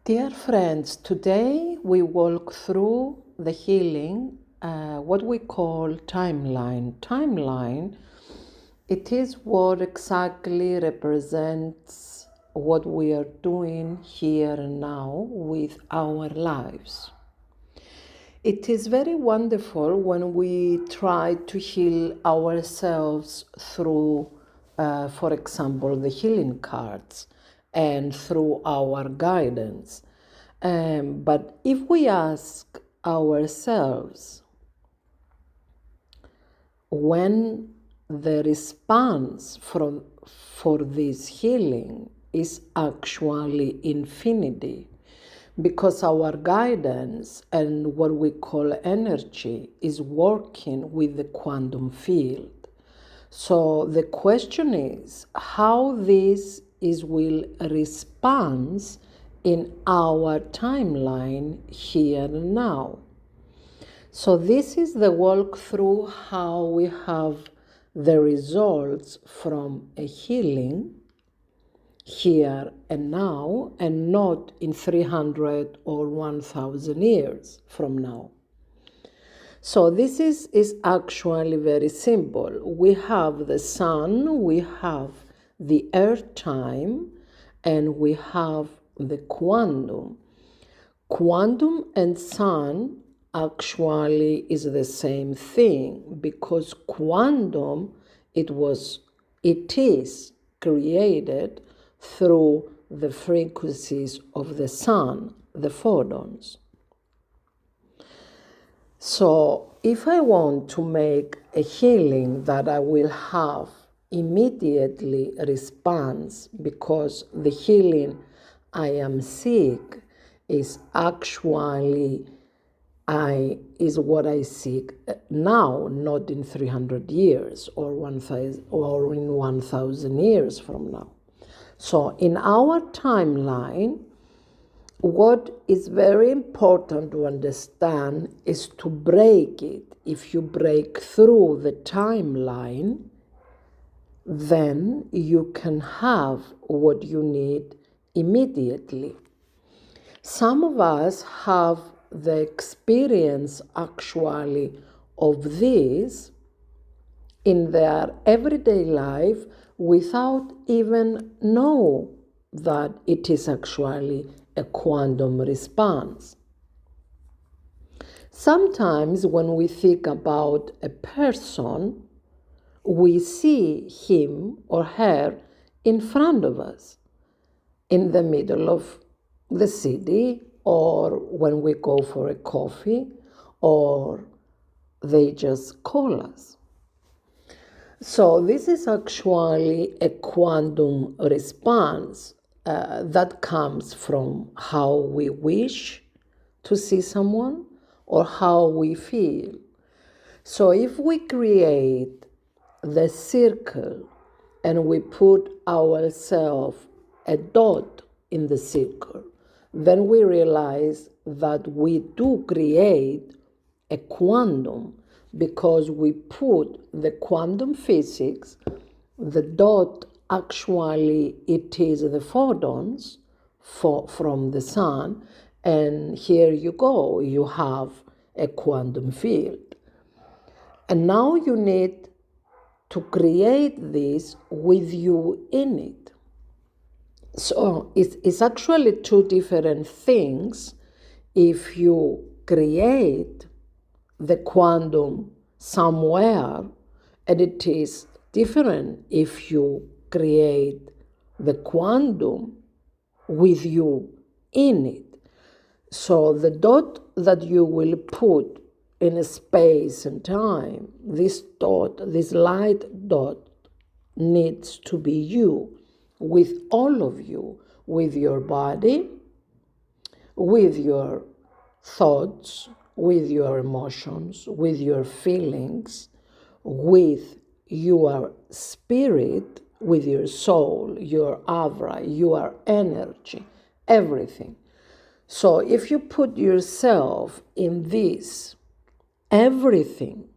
Dear friends, today we walk through the healing, what we call timeline. Timeline, it is what exactly represents what we are doing here and now with our lives. It is very wonderful when we try to heal ourselves through, for example, the healing cards and through our guidance. But if we ask ourselves when the response for this healing is actually infinity, because our guidance and what we call energy is working with the quantum field. So the question is how this will respond in our timeline here and now. So this is the walkthrough how we have the results from a healing here and now, and not in 300 or 1,000 years from now. So this is actually very simple. We have the sun, we have the earth time, and we have the quantum. Quantum and sun actually is the same thing, because quantum, it is created through the frequencies of the sun, the photons. So if I want to make a healing that I will have immediately response, because the healing I am seek is actually is what I seek now, not in 300 years or 1,000 or in 1,000 years from now. So in our timeline, what is very important to understand is to break it. If you break through the timeline, then you can have what you need immediately. Some of us have the experience actually of this in their everyday life without even know that it is actually a quantum response. Sometimes when we think about a person, we see him or her in front of us, in the middle of the city, or when we go for a coffee, or they just call us. So this is actually a quantum response that comes from how we wish to see someone or how we feel. So if we create the circle and we put ourselves a dot in the circle, then we realize that we do create a quantum, because we put the quantum physics, the dot actually it is the photons from the sun, and here you go, you have a quantum field. And now you need to create this with you in it. So it's actually two different things. If you create the quantum somewhere, and it is different if you create the quantum with you in it. So the dot that you will put in a space and time, this dot, this light dot, needs to be you, with all of you, with your body, with your thoughts, with your emotions, with your feelings, with your spirit, with your soul, your aura, your energy, everything. So if you put yourself in this, everything,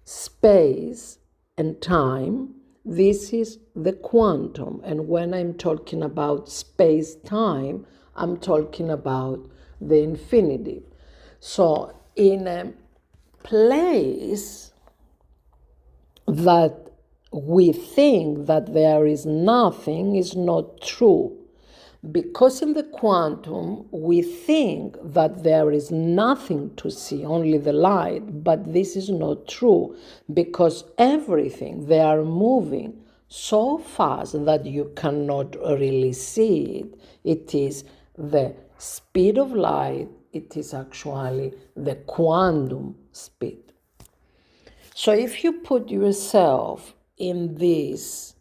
space and time, this is the quantum. And when I'm talking about space-time, I'm talking about the infinitive. So in a place that we think that there is nothing is not true. Because in the quantum, we think that there is nothing to see, only the light, but this is not true, because everything, they are moving so fast that you cannot really see it. It is the speed of light, it is actually the quantum speed. So if you put yourself in this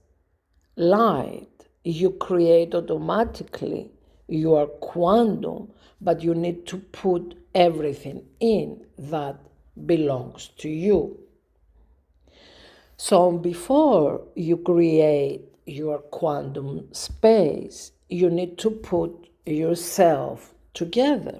light, you create automatically your quantum, but you need to put everything in that belongs to you. So before you create your quantum space, you need to put yourself together.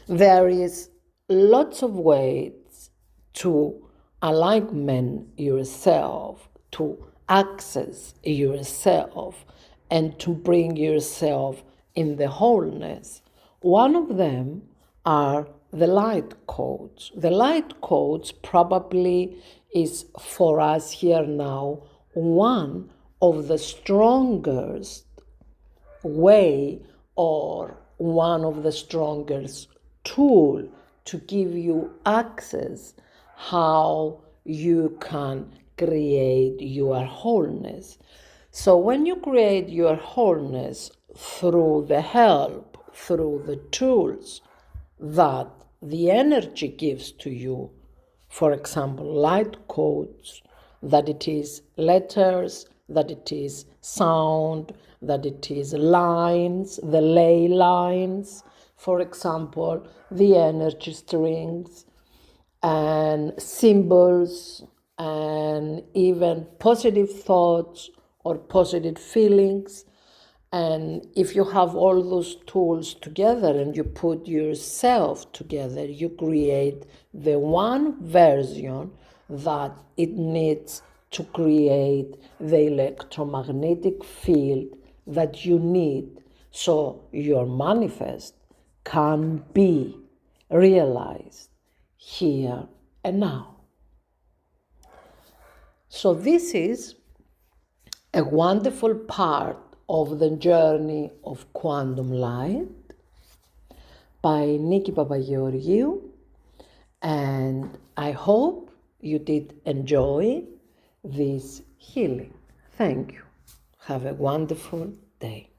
There is lots of ways to align yourself, to access yourself, and to bring yourself in the wholeness. One of them are the light codes. The light codes probably is for us here now one of the strongest way or one of the strongest tool to give you access how you can create your wholeness. So when you create your wholeness through the help, through the tools that the energy gives to you, for example, light codes, that it is letters, that it is sound, that it is lines, the ley lines, for example, the energy strings and symbols and even positive thoughts or positive feelings. And if you have all those tools together and you put yourself together, you create the one version that it needs to create the electromagnetic field that you need so your manifest can be realized here and now. So this is a wonderful part of the journey of quantum light by Nikki Papageorgiou, and I hope you did enjoy this healing. Thank you. Have a wonderful day.